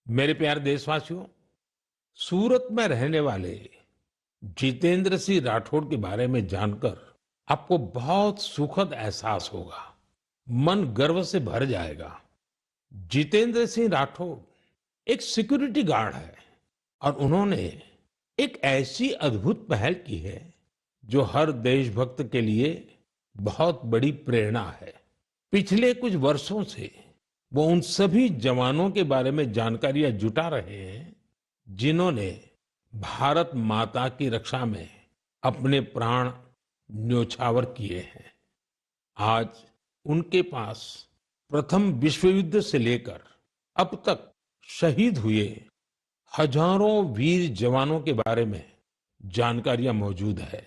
मेरे प्यारे देशवासियों, सूरत में रहने वाले जितेंद्र सिंह राठौड़ के बारे में जानकर आपको बहुत सुखद एहसास होगा। मन गर्व से भर जाएगा। जितेंद्र सिंह राठौड़ एक सिक्योरिटी गार्ड है और उन्होंने एक ऐसी अद्भुत पहल की है जो हर देशभक्त के लिए बहुत बड़ी प्रेरणा है। पिछले कुछ वर्षों से वो उन सभी जवानों के बारे में जानकारियां जुटा रहे हैं जिन्होंने भारत माता की रक्षा में अपने प्राण न्योछावर किए हैं। आज उनके पास प्रथम विश्व युद्ध से लेकर अब तक शहीद हुए हजारों वीर जवानों के बारे में जानकारियां मौजूद है।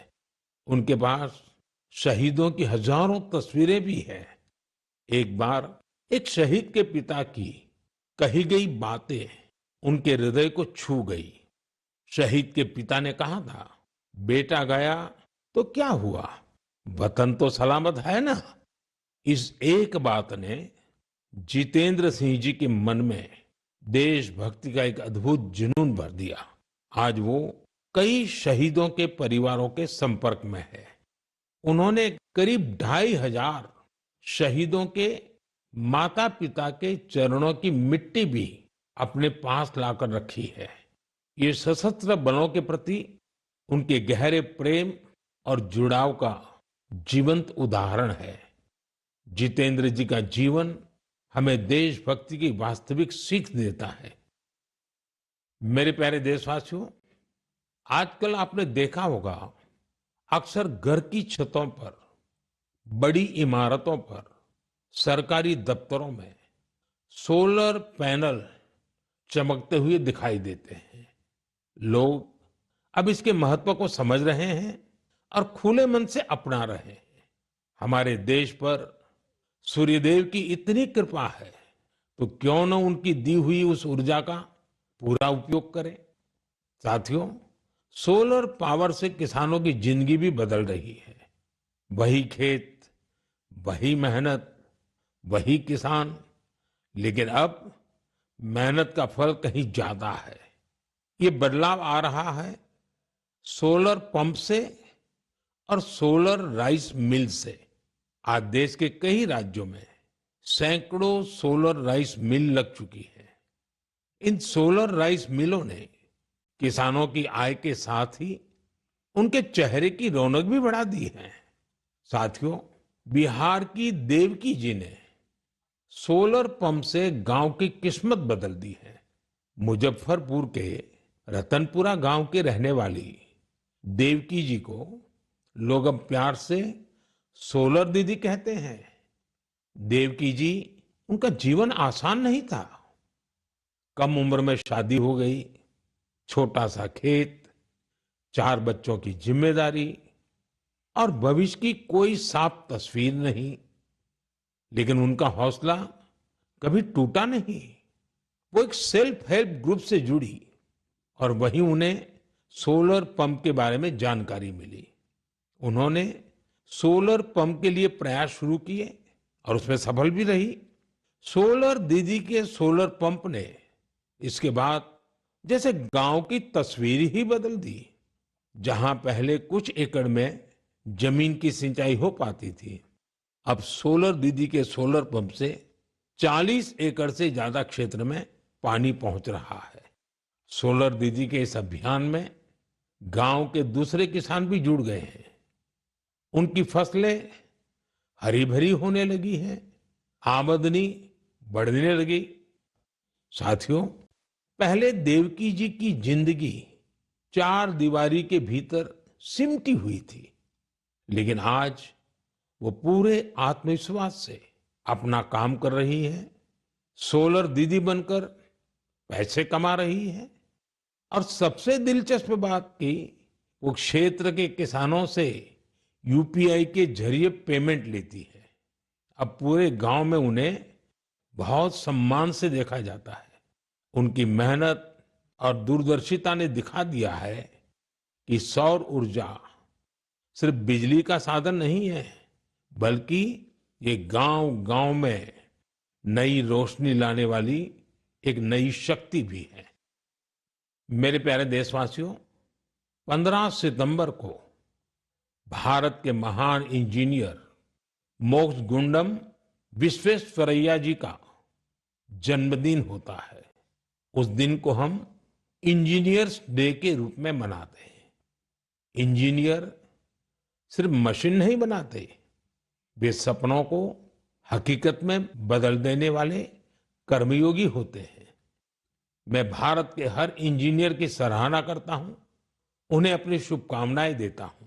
उनके पास शहीदों की हजारों तस्वीरें भी हैं। एक बार एक शहीद के पिता की कही गई बातें उनके हृदय को छू गई। शहीद के पिता ने कहा था, बेटा गया तो क्या हुआ, वतन तो सलामत है ना। इस एक बात ने जितेंद्र सिंह जी के मन में देशभक्ति का एक अद्भुत जुनून भर दिया। आज वो कई शहीदों के परिवारों के संपर्क में है। उन्होंने करीब 2,500 शहीदों के माता पिता के चरणों की मिट्टी भी अपने पास लाकर रखी है। ये सशस्त्र बलों के प्रति उनके गहरे प्रेम और जुड़ाव का जीवंत उदाहरण है। जितेंद्र जी का जीवन हमें देशभक्ति की वास्तविक सीख देता है। मेरे प्यारे देशवासियों, आजकल आपने देखा होगा, अक्सर घर की छतों पर, बड़ी इमारतों पर, सरकारी दफ्तरों में सोलर पैनल चमकते हुए दिखाई देते हैं। लोग अब इसके महत्व को समझ रहे हैं और खुले मन से अपना रहे हैं। हमारे देश पर सूर्यदेव की इतनी कृपा है, तो क्यों न उनकी दी हुई उस ऊर्जा का पूरा उपयोग करें। साथियों, सोलर पावर से किसानों की जिंदगी भी बदल रही है। वही खेत, वही मेहनत, वही किसान, लेकिन अब मेहनत का फल कहीं ज्यादा है। ये बदलाव आ रहा है सोलर पंप से और सोलर राइस मिल से। आज देश के कई राज्यों में सैकड़ों सोलर राइस मिल लग चुकी है। इन सोलर राइस मिलों ने किसानों की आय के साथ ही उनके चेहरे की रौनक भी बढ़ा दी है। साथियों, बिहार की देवकी जी ने सोलर पंप से गांव की किस्मत बदल दी है। मुजफ्फरपुर के रतनपुरा गांव के रहने वाली देवकी जी को लोग अब प्यार से सोलर दीदी कहते हैं। देवकी जी, उनका जीवन आसान नहीं था। कम उम्र में शादी हो गई, छोटा सा खेत, 4 बच्चों की जिम्मेदारी और भविष्य की कोई साफ तस्वीर नहीं। लेकिन उनका हौसला कभी टूटा नहीं। वो एक सेल्फ हेल्प ग्रुप से जुड़ी और वहीं उन्हें सोलर पंप के बारे में जानकारी मिली। उन्होंने सोलर पंप के लिए प्रयास शुरू किए और उसमें सफल भी रही। सोलर दीदी के सोलर पंप ने इसके बाद जैसे गांव की तस्वीर ही बदल दी। जहां पहले कुछ एकड़ में जमीन की सिंचाई हो पाती थी, अब सोलर दीदी के सोलर पंप से 40 एकड़ से ज्यादा क्षेत्र में पानी पहुंच रहा है। सोलर दीदी के इस अभियान में गांव के दूसरे किसान भी जुड़ गए हैं। उनकी फसलें हरी भरी होने लगी हैं, आमदनी बढ़ने लगी। साथियों, पहले देवकी जी की जिंदगी 4 दीवारी के भीतर सिमटी हुई थी, लेकिन आज वो पूरे आत्मविश्वास से अपना काम कर रही है। सोलर दीदी बनकर पैसे कमा रही है और सबसे दिलचस्प बात की, वो क्षेत्र के किसानों से यूपीआई के जरिए पेमेंट लेती है। अब पूरे गांव में उन्हें बहुत सम्मान से देखा जाता है। उनकी मेहनत और दूरदर्शिता ने दिखा दिया है कि सौर ऊर्जा सिर्फ बिजली का साधन नहीं है, बल्कि ये गांव गांव में नई रोशनी लाने वाली एक नई शक्ति भी है। मेरे प्यारे देशवासियों, 15 सितंबर को भारत के महान इंजीनियर मोक्सगुंडम विश्वेश्वरैया जी का जन्मदिन होता है। उस दिन को हम इंजीनियर्स डे के रूप में मनाते हैं। इंजीनियर सिर्फ मशीन नहीं बनाते, वे सपनों को हकीकत में बदल देने वाले कर्मयोगी होते हैं। मैं भारत के हर इंजीनियर की सराहना करता हूं, उन्हें अपनी शुभकामनाएं देता हूं।